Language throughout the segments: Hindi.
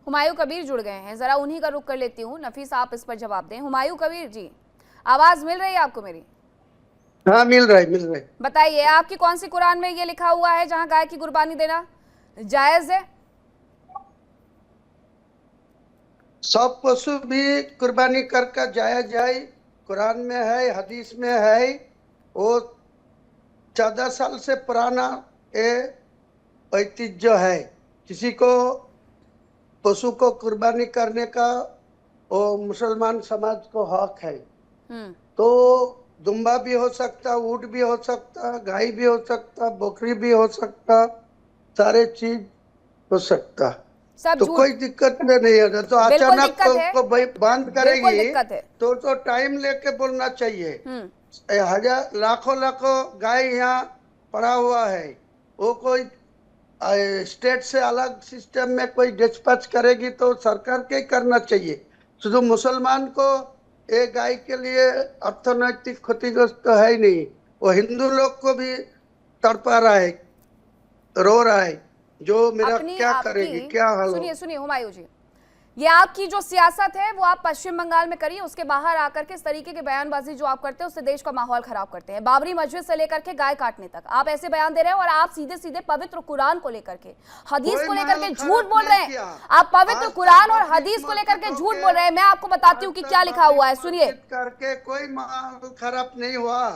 हुमायूं कबीर जुड़ गए हैं, जरा उन्हीं का रुख कर लेती हूँ। नफीस, आप इस पर जवाब दें। हुमायूं कबीर जी, आवाज मिल रही है आपको मेरी? हाँ, मिल रहा है, मिल रहा है। बताइए, आपकी कौन सी कुरान में ये लिखा हुआ है जहां गाय की कुर्बानी देना जायज है? सब पशु भी कुर्बानी कर जाया जाए, कुरान में है, हदीस में है। वो 14 साल से पुराना ये ऐतिह्य है। किसी को पशु को कुर्बानी करने का वो मुसलमान समाज को हक है। हम्म। तो दुम्बा भी हो सकता, ऊंट भी हो सकता, गाय भी हो सकता, बकरी भी हो सकता, सारे चीज हो सकता। सब तो झूठ। कोई दिक्कत नहीं है। तो बिल्कुल अचानक दिक्कत है, को बांध बिल्कुल करेगी दिक्कत है। तो टाइम लेके बोलना चाहिए। हम्म। हजार लाखों लाखों गाय यहाँ पड़ा हुआ है। वो कोई स्टेट से अलग सिस्टम में कोई डिस्पैच करेगी तो सरकार के ही करना चाहिए। शुद्ध मुसलमान को ये गाय के लिए अर्थनैतिक क्षतिग्रस्त तो है ही नहीं। वो हिंदू लोग को भी तड़पा रहा है, रो रहा है, जो मेरा अपनी क्या आपकी, करेगी, क्या हाल हो। सुनिए सुनिए हुमायूं जी, ये आपकी जो सियासत है वो आप पश्चिम बंगाल में करिए, उसके बाहर आकर के इस तरीके की बयानबाजी जो आप करते हैं उससे देश का माहौल खराब करते हैं। बाबरी मस्जिद से लेकर के गाय काटने तक आप ऐसे बयान दे रहे हैं, और आप सीधे सीधे पवित्र कुरान को लेकर के, हदीस को लेकर के झूठ बोल रहे हैं। आप पवित्र कुरान और हदीस को लेकर के झूठ बोल रहे हैं। मैं आपको बताती हूँ कि क्या लिखा हुआ है, सुनिए। करके कोई माहौल खराब नहीं हुआ।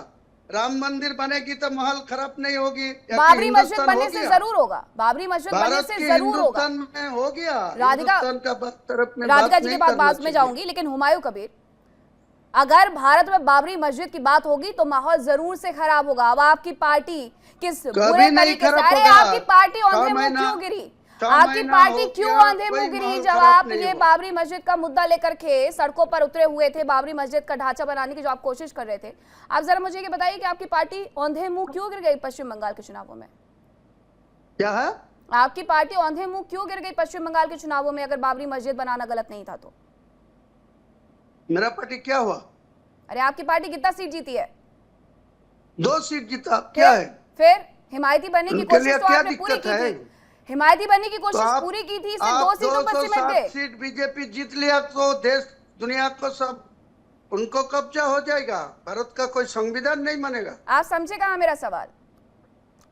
राम मंदिर बनेगी तो माहौल खराब नहीं होगी। बाबरी मस्जिद बनने से जरूर होगा, बाबरी मस्जिद बनने भारत से की जरूर होगा। हिंदुस्तान में हो गया। राधिका, हिंदुस्तान का तरफ में राधिका बात जी के नहीं बाद करना बात में चाहिए। जाऊंगी, लेकिन हुमायूं कबीर, अगर भारत में बाबरी मस्जिद की बात होगी तो माहौल जरूर से खराब होगा। अब आपकी पार्टी किस बुरे कभी नहीं तरीके से, खराब अरे होगा। आपकी पार्टी 6 औंधे मुंह महीना क्यों गिरी? 6 आपकी महीना पार्टी हो क्यों गया, औंधे कोई मुंह गिरी माहौल जब खराब आप नहीं ये हुआ। बाबरी मस्जिद का मुद्दा लेकर के सड़कों पर उतरे हुए थे, बाबरी मस्जिद का ढांचा बनाने की जो आप कोशिश कर रहे थे? आप जरा मुझे ये बताइए कि आपकी पार्टी औंधे मुंह क्यों गिर गई पश्चिम बंगाल के चुनावों में? क्या है? आपकी पार्टी औंधे मुंह क्यों गिर गई पश्चिम बंगाल के चुनावों में, अगर बाबरी मस्जिद बनाना गलत नहीं था तो? मेरा पार्टी क्या हुआ? अरे आपकी पार्टी कितना सीट जीती है? 2 सीट जीता, क्या है? फिर हिमायती बनने की उनके कोशिश लिए तो क्या आपने पूरी दिक्कत की है? थी। हिमायती बनने की तो कोशिश पूरी की थी, सिर्फ 2 आप सीटों पर सिमट 207 गए। सीट बीजेपी जीत लिया तो देश दुनिया को सब उनको कब्जा हो जाएगा। भारत का कोई संविधान नहीं मानेगा। आप समझे कहाँ मेरा सवाल?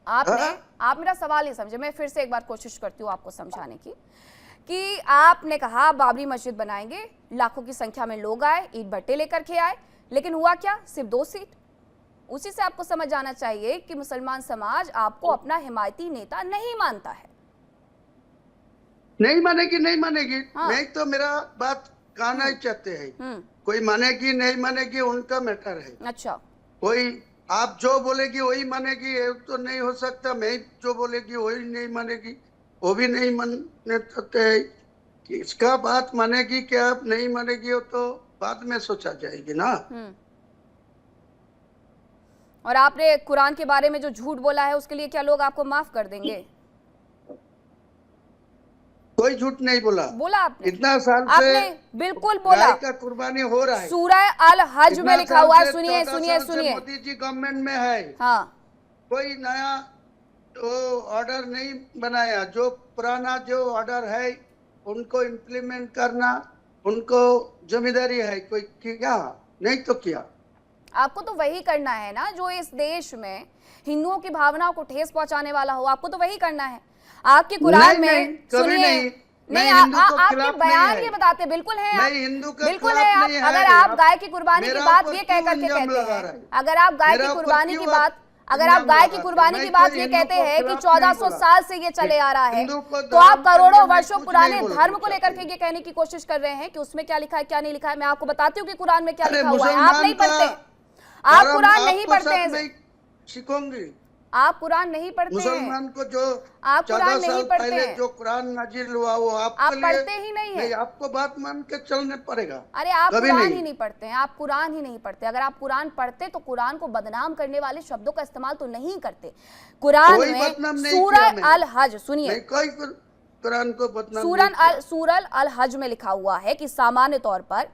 हाँ? आप मेरा सवाल नहीं समझे। मैं फिर से एक बार कोशिश करती हूँ आपको समझाने की, कि आपने कहा बाबरी मस्जिद बनाएंगे, लाखों की संख्या में लोग आए, ईंट भट्टे लेकर के आए, लेकिन हुआ क्या? सिर्फ 2 सीट। उसी से आपको समझ जाना चाहिए कि मुसलमान समाज आपको अपना हिमायती नेता नहीं मानता है। नहीं मानेगी, नहीं मानेगी। हाँ। नहीं तो मेरा बात कहना ही चाहते हैं। कोई मानेगी नहीं मानेगी उनका मैटर है। अच्छा, कोई आप जो बोलेगी वही मानेगी, ये तो नहीं हो सकता। मैं जो बोलेगी वही नहीं मानेगी, वो भी नहीं मानने सकते हैं। कि इसका बात मानेगी क्या नहीं मानेगी वो तो बाद में सोचा जाएगी ना। और आपने कुरान के बारे में जो झूठ बोला है उसके लिए क्या लोग आपको माफ कर देंगे? कोई झूठ नहीं बोला। बोला आपने, इतना साल से आपने बिल्कुल बोला। गाय का कुर्बानी हो रहा है। सूरह अल हज में लिखा हुआ है, सुनिए 14 सुनिए साल से सुनिए। मोदी जी गवर्नमेंट में है। हाँ, कोई नया तो ऑर्डर नहीं बनाया। जो पुराना जो ऑर्डर है उनको इम्प्लीमेंट करना उनको जिम्मेदारी है। कोई किया नहीं तो किया। आपको तो वही करना है ना जो इस देश में हिंदुओं की भावनाओं को ठेस पहुंचाने वाला हो। आपको तो वही करना है। आपकी कुरान में सुनिए, नहीं आपके बयान ये बताते बिल्कुल है, आप बिल्कुल है। आप अगर आप गाय की कुर्बानी की बात ये कह करके कहते हैं, अगर आप गाय की कुर्बानी की बात, अगर आप गाय की कुर्बानी की बात ये कहते हैं कि 1400 साल से ये चले आ रहा है, तो आप करोड़ों वर्षों पुराने धर्म को लेकर के ये कहने की कोशिश कर रहे हैं कि उसमें क्या लिखा है क्या नहीं लिखा है। मैं आपको बताती हूँ कि कुरान में क्या लिखा हुआ है। आप नहीं पढ़ते, आप कुरान नहीं पढ़ते हैं, सीखूंगी। आप कुरान नहीं पढ़ते हैं। मुसलमान को जो आप कुरान नहीं पढ़ते पहले हैं, जो कुरान नाजिल हुआ वो आप पढ़ते ही नहीं है। आपको बात मान के चलने पड़ेगा। अरे आप कुरान ही नहीं पढ़ते हैं, आप कुरान ही नहीं पढ़ते। अगर आप कुरान पढ़ते तो कुरान को बदनाम करने वाले शब्दों का इस्तेमाल तो नहीं करते। कुरान में सूरह अल हज, सुनिए, कुरान को बदनाम सूरह अल हज में लिखा हुआ है कि सामान्य तौर पर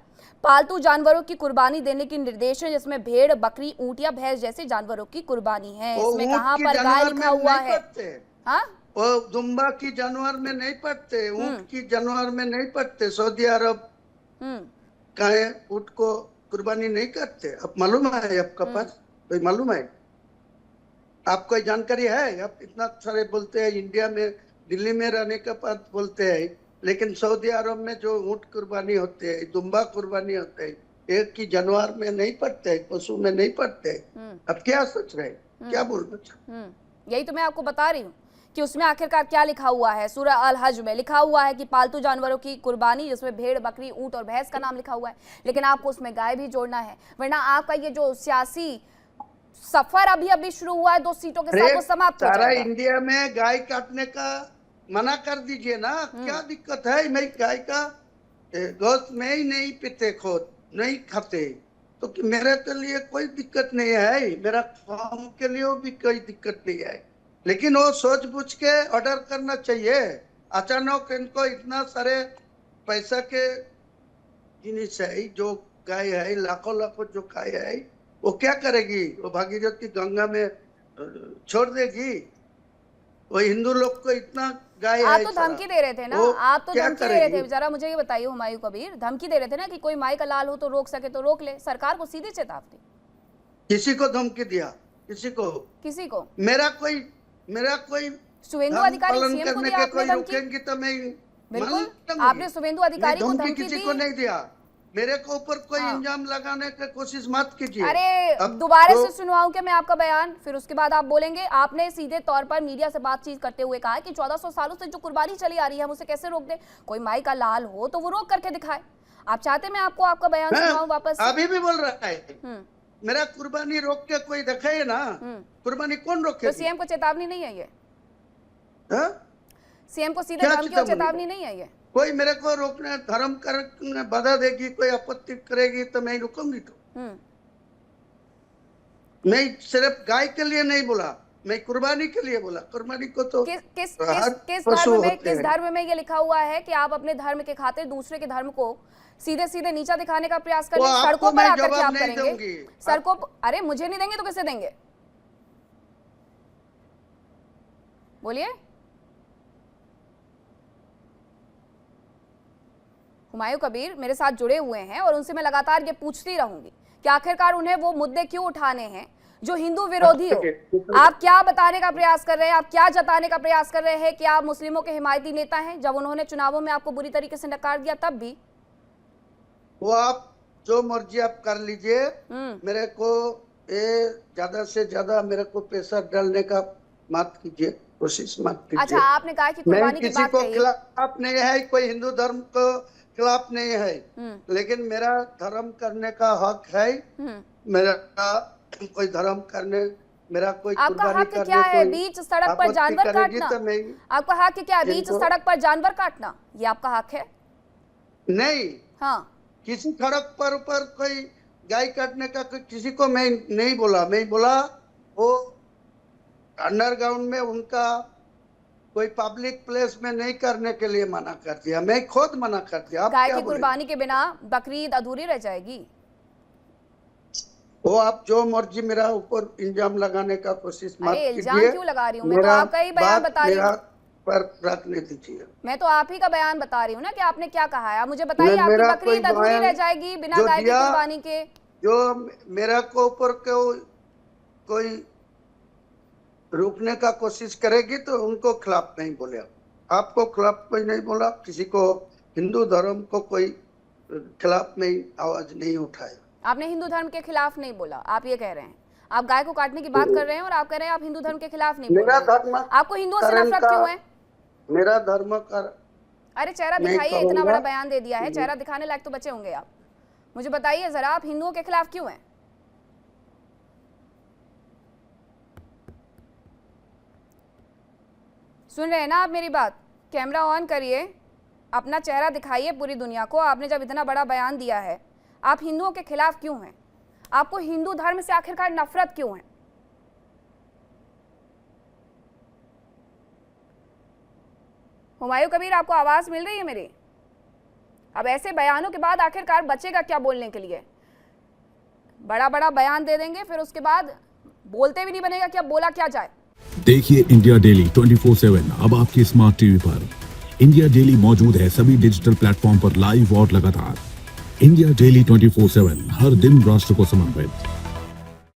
पालतू जानवरों की कुर्बानी देने की निर्देश है, जिसमें भेड़, बकरी, ऊंट या भैंस जैसे जानवरों की कुर्बानी है। इसमें कहां पर गाय लिखा हुआ है? हाँ, वो दुम्बा की जानवर में नहीं पड़ते, ऊंट की जानवर में नहीं पड़ते। सऊदी अरब गाय ऊंट को कुर्बानी नहीं करते। अब मालूम है आपका पास? कोई मालूम है? आप कोई जानकारी है? आप इतना सारे बोलते हैं, इंडिया में दिल्ली में रहने के बाद बोलते हैं, लेकिन सऊदी अरब में जो ऊंट कुर्बानी होते हैं, दुम्बा कुर्बानी होते हैं, एक की जानवर में नहीं पड़ते, पशु में नहीं पड़ते। अब क्या सोच रहे हैं, क्या बोल रहे? यही तो मैं आपको बता रही हूँ कि उसमें आखिरकार क्या लिखा हुआ है। सूरह अल हज में लिखा हुआ है कि पालतू जानवरों की कुर्बानी, जिसमें भेड़, बकरी, ऊंट और भैंस का नाम लिखा हुआ है, लेकिन आपको उसमें गाय भी जोड़ना है, वरना आपका ये जो सियासी सफर अभी शुरू हुआ है 2 सीटों के साथ, वो समाप्त हो सारा जाएगा। इंडिया में गाय काटने का मना कर दीजिए ना, क्या दिक्कत है? मैं गाय का गोश्त में ही नहीं पीते, खुद नहीं खाते, तो मेरे के लिए कोई दिक्कत नहीं है, मेरा कौम के लिए भी कोई दिक्कत नहीं है। लेकिन वो सोच बूझ के ऑर्डर करना चाहिए। अचानक इनको इतना सारे पैसा के जिनिस है, जो गाय है, लाखों लाखों जो गाय है, वो क्या करेगी? वो भागीरथी गंगा में छोड़ देगी? वो हिंदू लोग को इतना गाय आप है। तो धमकी दे रहे थे ना, आप तो धमकी दे रहे थे। जरा मुझे ये बताइए हुमायूं कबीर, धमकी दे रहे थे ना कि कोई माई का लाल हो तो रोक सके तो रोक ले। सरकार को सीधी चेतावनी। किसी को धमकी दिया? किसी को मेरा कोई शुभेंदु अधिकारी सीएम को दिया आपने धमकी? रोकेंगी तो मैं बिल्कुल, आपने शुभेंदु अधिकारी को धमकी किसी दी? को नहीं दिया। मेरे को ऊपर कोई इल्जाम लगाने की कोशिश मत कीजिए। अरे दोबारा से सुनवाऊं क्या मैं आपका बयान, फिर उसके बाद आप बोलेंगे। आपने सीधे तौर पर मीडिया से बातचीत करते हुए कहा कि 1400 सालों से जो कुर्बानी चली आ रही है, हम उसे कैसे रोक दें? कोई माई का लाल हो तो वो रोक करके दिखाए। आप चाहते मैं आपको आपका बयान सुनाऊं वापस? अभी भी बोल रहा है मेरा कुर्बानी रोक के कोई दिखाए ना। कुर्बानी कौन रोके? तो सीएम को चेतावनी नहीं है ये? सीएम को सीधे धमकी और चेतावनी नहीं है ये? कोई मेरे को रोकने, धर्म करने बाधा देगी, कोई आपत्ति करेगी तो मैं रुकूंगी? तो मैं सिर्फ गाय के लिए नहीं बोला, मैं कुर्बानी के लिए बोला। कुर्बानी को तो किस धर्म में ये लिखा हुआ है कि आप अपने धर्म के खातिर दूसरे के धर्म को सीधे सीधे नीचा दिखाने का प्रयास करें? सड़कों पर आकर के आप करेंगे? सड़कों, अरे मुझे नहीं देंगे तो किसे देंगे? बोलिए। हुमायूं कबीर मेरे साथ जुड़े हुए हैं और उनसे मैं लगातार ये पूछती रहूंगी कि आखिरकार उन्हें वो मुद्दे क्यों उठाने हैं जो हिंदू विरोधी हो। आप क्या बताने का प्रयास कर रहे हैं, आप क्या जताने का प्रयास कर रहे हैं कि आप मुस्लिमों के हिमायती नेता हैं, जब उन्होंने चुनावों में आपको बुरी तरीके से नकार दिया तब भी? वो आप जो मर्जी आप कर लीजिए, मेरे को ज्यादा से ज्यादा मेरे को प्रेशर डालने का मत कीजिए, कोशिश मत कीजिए। अच्छा, आपने कहा कि कुर्बानी की बात कही। खिलाफ नहीं है, कोई हिंदू धर्म को खिलाफ नहीं है, लेकिन मेरा धर्म करने का हक है। मेरा कोई धर्म करने, मेरा कोई आपका हक क्या है? बीच सड़क पर जानवर काटना? आपका हक क्या है? बीच सड़क पर जानवर काटना, ये आपका हक है? नहीं। हाँ, किसी सड़क पर कोई गाय काटने का किसी को मैं नहीं बोला। मैं बोला वो अंडरग्राउंड में उनका कोई पब्लिक प्लेस में नहीं करने के लिए मना कर दिया, मैं खुद मना कर दिया। गाय की कुर्बानी के बिना बकरीद अधूरी रह जाएगी। वो आप जो मर्जी मेरा ऊपर इल्जाम लगाने का कोशिश मत कीजिए। इल्जाम क्यों लगा रही हूँ? मैं तो आपका ही बयान बता रही हूँ। पर रखने दीजिए। मैं तो आप ही का बयान बता रही हूँ ना कि आपने क्या कहा है। आप मुझे बताइए, आपकी बकरीद अधूरी रह जाएगी बिना गाय की कुर्बानी के? जो मेरा को ऊपर कोई रोकने का कोशिश करेगी तो उनको खिलाफ नहीं बोले। आपको खिलाफ कोई नहीं बोला, किसी को हिंदू धर्म को कोई खिलाफ नहीं आवाज नहीं उठाया। आपने हिंदू धर्म के खिलाफ नहीं बोला, आप ये कह रहे हैं। आप गाय को काटने की बात कर रहे हैं और आप कह रहे हैं आप हिंदू धर्म के खिलाफ नहीं बोल रहे। आपको हिंदुओं से नफरत क्यों है? मेरा धर्म कर। अरे चेहरा दिखाइए, इतना बड़ा बयान दे दिया है, चेहरा दिखाने लायक तो बचे होंगे आप। मुझे बताइए जरा, आप हिंदुओं के खिलाफ क्यों हैं? सुन रहे हैं ना आप मेरी बात? कैमरा ऑन करिए, अपना चेहरा दिखाइए पूरी दुनिया को। आपने जब इतना बड़ा बयान दिया है, आप हिंदुओं के खिलाफ क्यों हैं? आपको हिंदू धर्म से आखिरकार नफरत क्यों है? हुमायूं कबीर, आपको आवाज मिल रही है मेरी? अब ऐसे बयानों के बाद आखिरकार बचेगा क्या बोलने के लिए? बड़ा बड़ा बयान दे देंगे, फिर उसके बाद बोलते भी नहीं बनेगा कि अब बोला क्या जाए। देखिए इंडिया डेली 24/7 अब आपके स्मार्ट टीवी पर। इंडिया डेली मौजूद है सभी डिजिटल प्लेटफॉर्म पर लाइव और लगातार। इंडिया डेली 24/7 हर दिन राष्ट्र को समर्पित।